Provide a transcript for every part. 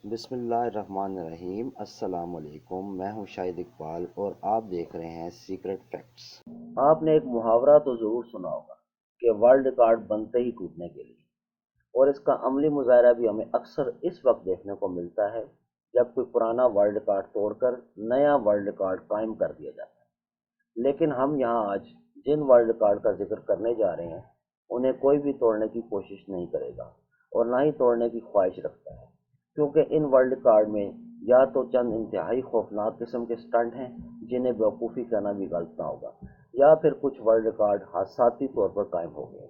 बिस्मिल्लाहिर्रहमानिर्रहीम। अस्सलाम वालेकुम। मैं हूं शाहिद इकबाल और आप देख रहे हैं सीक्रेट फैक्ट्स। आपने एक मुहावरा तो ज़रूर सुना होगा कि वर्ल्ड रिकॉर्ड बनते ही टूटने के लिए, और इसका अमली मुजाहरा भी हमें अक्सर इस वक्त देखने को मिलता है जब कोई पुराना वर्ल्ड रिकॉर्ड तोड़कर नया वर्ल्ड रिकॉर्ड कायम कर दिया जाता है। लेकिन हम यहाँ आज जिन वर्ल्ड रिकॉर्ड का जिक्र करने जा रहे हैं उन्हें कोई भी तोड़ने की कोशिश नहीं करेगा और ना ही तोड़ने की ख्वाहिश रखता है, क्योंकि इन वर्ल्ड रिकॉर्ड में या तो चंद इंतहाई खौफनाक किस्म के स्टंट हैं जिन्हें बेवकूफ़ी कहना भी गलत ना होगा, या फिर कुछ वर्ल्ड रिकॉर्ड हादसाती तौर पर कायम हो गए।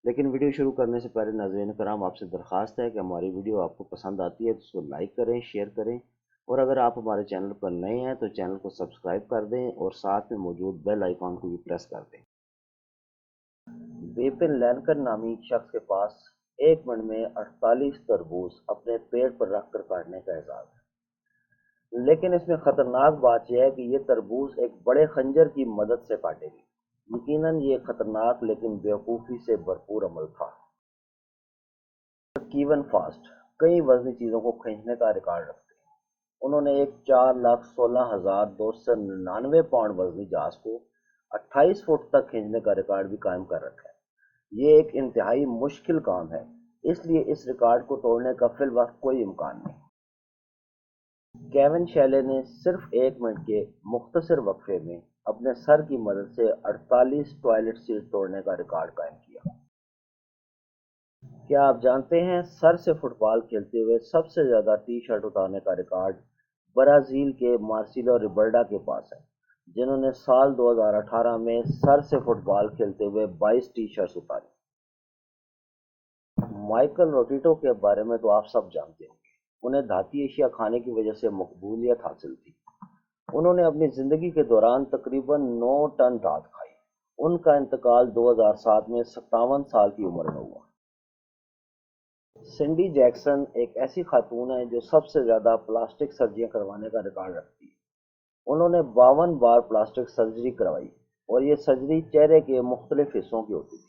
लेकिन वीडियो शुरू करने से पहले नाज़रीन कराम आपसे दरख्वास्त है कि हमारी वीडियो आपको पसंद आती है तो उसको लाइक करें, शेयर करें, और अगर आप हमारे चैनल पर नए हैं तो चैनल को सब्सक्राइब कर दें और साथ में मौजूद बेल आइकॉन को भी प्रेस कर दें। बिपिन लैनकर नामी शख्स के पास एक मिनट में 48 तरबूज अपने पेट पर रख कर काटने का एजाज है। लेकिन इसमें खतरनाक बात यह है कि ये तरबूज एक बड़े खंजर की मदद से काटेगी। यकीनन ये खतरनाक लेकिन बेवकूफ़ी से भरपूर अमल था। कीवन फास्ट कई वजनी चीज़ों को खींचने का रिकॉर्ड रखते हैं। उन्होंने एक 4,16,299 पाउंड वजनी जहाज को 28 फुट तक खींचने का रिकॉर्ड भी कायम कर रखा है। ये एक इंतहाई मुश्किल काम है, इसलिए इस रिकॉर्ड को तोड़ने का फिलवक्त कोई इम्कान नहीं। केविन शैले ने सिर्फ एक मिनट के मुख्तसर वक्फे में अपने सर की मदद से 48 टॉयलेट सीट तोड़ने का रिकॉर्ड कायम किया। क्या आप जानते हैं सर से फुटबॉल खेलते हुए सबसे ज़्यादा टी शर्ट उतारने का रिकॉर्ड ब्राज़ील के मार्सिलो रिबर्डा के पास है, जिन्होंने साल 2018 में सर से फुटबॉल खेलते हुए 22 टी शर्ट्स उतारी। माइकल रोटिटो के बारे में तो आप सब जानते होंगे। उन्हें धाती एशिया खाने की वजह से मकबूलियत हासिल थी। उन्होंने अपनी ज़िंदगी के दौरान तकरीबन 9 टन रात खाई। उनका इंतकाल 2007 में 57 साल की उम्र में हुआ। सिंडी जैक्सन एक ऐसी खातून है जो सबसे ज़्यादा प्लास्टिक सर्जरियाँ करवाने का रिकॉर्ड रखती है। उन्होंने 52 बार प्लास्टिक सर्जरी करवाई और ये सर्जरी चेहरे के मुख्तलिफ हिस्सों की होती थी।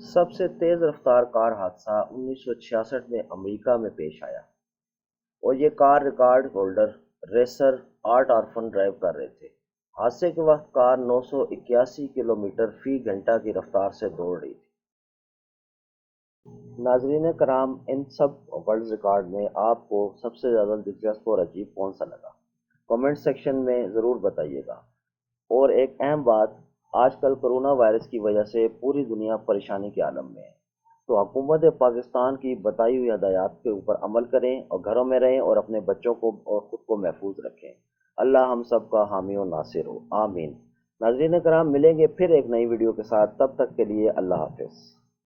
सबसे तेज़ रफ्तार कार हादसा 1966 में अमेरिका में पेश आया और ये car record holder racer art orphan drive कर रहे थे। हादसे के वक्त कार 981 किलोमीटर फी घंटा की रफ्तार से दौड़ रही थी। नाजरीन कराम, इन सब वर्ल्ड रिकॉर्ड में आपको सबसे ज़्यादा दिलचस्प और अजीब कौन सा लगा? कमेंट सेक्शन में ज़रूर बताइएगा। और एक अहम बात, आजकल कोरोना वायरस की वजह से पूरी दुनिया परेशानी के आलम में है, तो हुकूमत पाकिस्तान की बताई हुई हदायत के ऊपर अमल करें और घरों में रहें और अपने बच्चों को और ख़ुद को महफूज रखें। अल्लाह हम सब का हामी और नासिर हो, आमीन। नाज़रीन कराम, मिलेंगे फिर एक नई वीडियो के साथ, तब तक के लिए अल्लाह हाफिज़।